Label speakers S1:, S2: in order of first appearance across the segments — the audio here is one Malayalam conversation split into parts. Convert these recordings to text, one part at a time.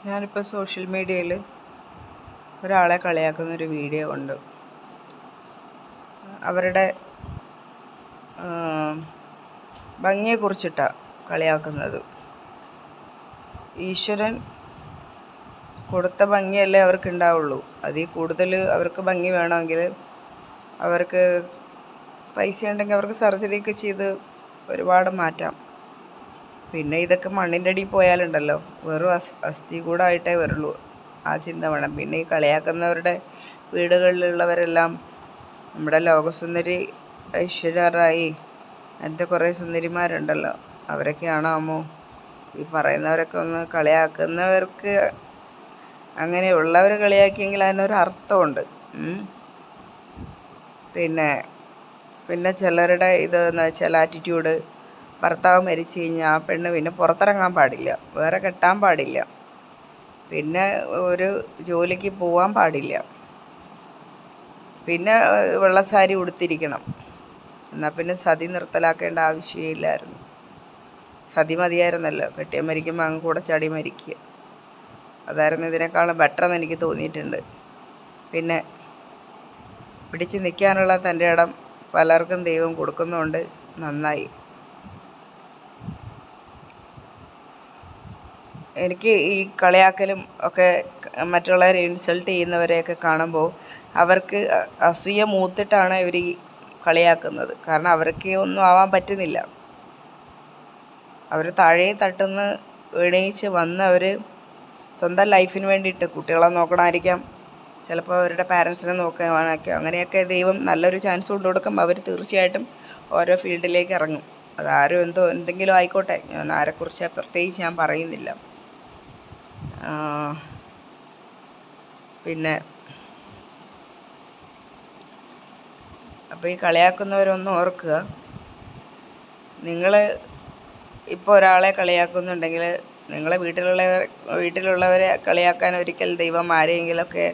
S1: ഞാനിപ്പോൾ സോഷ്യൽ മീഡിയയിൽ ഒരാളെ കളിയാക്കുന്നൊരു വീഡിയോ ഉണ്ട്. അവരുടെ ഭംഗിയെക്കുറിച്ചിട്ടാണ് കളിയാക്കുന്നത്. ഈശ്വരൻ കൊടുത്ത ഭംഗിയല്ലേ അവർക്ക് ഉണ്ടാവുള്ളൂ. അതിൽ കൂടുതൽ അവർക്ക് ഭംഗി വേണമെങ്കിൽ അവർക്ക് പൈസ ഉണ്ടെങ്കിൽ അവർക്ക് സർജറിയൊക്കെ ചെയ്ത് ഒരുപാട് മാറ്റാം. പിന്നെ ഇതൊക്കെ മണ്ണിൻ്റെ അടിയിൽ പോയാലുണ്ടല്ലോ, വെറും അസ്ഥി കൂടായിട്ടേ വരുള്ളൂ. ആ ചിന്ത വേണം. പിന്നെ ഈ കളിയാക്കുന്നവരുടെ വീടുകളിലുള്ളവരെല്ലാം നമ്മുടെ ലോകസുന്ദരി ഐശ്വര്യ റായി അങ്ങനത്തെ കുറേ സുന്ദരിമാരുണ്ടല്ലോ, അവരൊക്കെയാണോ ഈ പറയുന്നവരൊക്കെ ഒന്ന് കളിയാക്കുന്നവർക്ക്? അങ്ങനെയുള്ളവർ കളിയാക്കിയെങ്കിൽ അതിനൊരു അർത്ഥമുണ്ട്. പിന്നെ ചിലരുടെ ഇതെന്ന് വെച്ചാൽ ആറ്റിറ്റ്യൂഡ്, ഭർത്താവ് മരിച്ചു കഴിഞ്ഞാൽ ആ പെണ്ണ് പിന്നെ പുറത്തിറങ്ങാൻ പാടില്ല, വേറെ കെട്ടാൻ പാടില്ല, പിന്നെ ഒരു ജോലിക്ക് പോകാൻ പാടില്ല, പിന്നെ വെള്ളസാരി ഉടുത്തിരിക്കണം. എന്നാൽ പിന്നെ സതി നിർത്തലാക്കേണ്ട ആവശ്യമില്ലായിരുന്നു. സതി മതിയായിരുന്നല്ലോ, കെട്ടിയാൻ മരിക്കുമ്പോൾ അങ്ങ് കൂടെ ചാടി മരിക്കുക. അതായിരുന്നു ഇതിനേക്കാളും ബെറ്ററെന്ന് എനിക്ക് തോന്നിയിട്ടുണ്ട്. പിന്നെ പിടിച്ച് നിൽക്കാനുള്ള തൻ്റെ ഇടം പലർക്കും ദൈവം കൊടുക്കുന്നുണ്ട്. നന്നായി. എനിക്ക് ഈ കളിയാക്കലും ഒക്കെ മറ്റുള്ളവരെ ഇൻസൾട്ട് ചെയ്യുന്നവരെയൊക്കെ കാണുമ്പോൾ അവർക്ക് അസൂയ മൂത്തിട്ടാണ് ഇവർ ഈ കളിയാക്കുന്നത്. കാരണം അവർക്ക് ഒന്നും ആവാൻ പറ്റുന്നില്ല. അവർ താഴെ തട്ടുന്ന എണീച്ച് വന്ന് അവർ സ്വന്തം ലൈഫിന് വേണ്ടിയിട്ട് കുട്ടികളെ നോക്കണമായിരിക്കാം, ചിലപ്പോൾ അവരുടെ പാരൻസിനെ നോക്കാനൊക്കെ. അങ്ങനെയൊക്കെ ദൈവം നല്ലൊരു ചാൻസ് കൊണ്ട് കൊടുക്കുമ്പോൾ അവർ തീർച്ചയായിട്ടും ഓരോ ഫീൽഡിലേക്ക് ഇറങ്ങും. അതാരും എന്തെങ്കിലും ആയിക്കോട്ടെ, ഞാൻ ആരെക്കുറിച്ച് പ്രത്യേകിച്ച് ഞാൻ പറയുന്നില്ല. പിന്നെ അപ്പോൾ ഈ കളിയാക്കുന്നവരൊന്നും ഓർക്കുക, നിങ്ങൾ ഇപ്പോൾ ഒരാളെ കളിയാക്കുന്നുണ്ടെങ്കിൽ നിങ്ങളെ വീട്ടിലുള്ളവരെ കളിയാക്കാൻ ഒരിക്കൽ ദൈവം ആരെയെങ്കിലുമൊക്കെ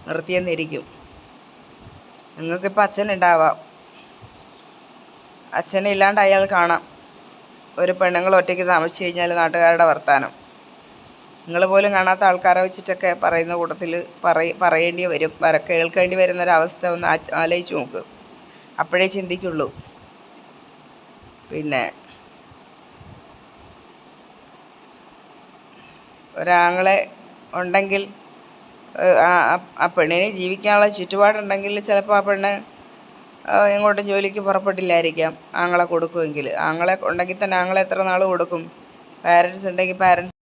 S1: നിർത്തിയെന്നിരിക്കും. നിങ്ങൾക്കിപ്പോൾ അച്ഛനുണ്ടാവാം, അച്ഛനെ ഇല്ലാണ്ട് അയാൾ കാണാം. ഒരു പെണ്ണുങ്ങൾ ഒറ്റയ്ക്ക് താമസിച്ച് കഴിഞ്ഞാൽ നാട്ടുകാരുടെ വർത്താനം നിങ്ങൾ പോലും കാണാത്ത ആൾക്കാരെ വെച്ചിട്ടൊക്കെ പറയുന്ന കൂട്ടത്തിൽ പറയേണ്ടി വരും, കേൾക്കേണ്ടി വരുന്നൊരവസ്ഥ ഒന്ന് ആലോചിച്ച് നോക്ക്. അപ്പോഴേ ചിന്തിക്കുള്ളൂ. പിന്നെ ഒരാങ്ങളെ ഉണ്ടെങ്കിൽ ആ പെണ്ണിന് ജീവിക്കാനുള്ള ചുറ്റുപാടുണ്ടെങ്കിൽ ചിലപ്പോൾ ആ പെണ്ണ് എങ്ങോട്ടും ജോലിക്ക് പുറപ്പെട്ടില്ലായിരിക്കാം. ആങ്ങളെ കൊടുക്കുമെങ്കിൽ, ആങ്ങളെ ഉണ്ടെങ്കിൽ തന്നെ ആങ്ങളെ എത്ര നാൾ കൊടുക്കും? പാരൻസ് ഉണ്ടെങ്കിൽ പാരൻസ്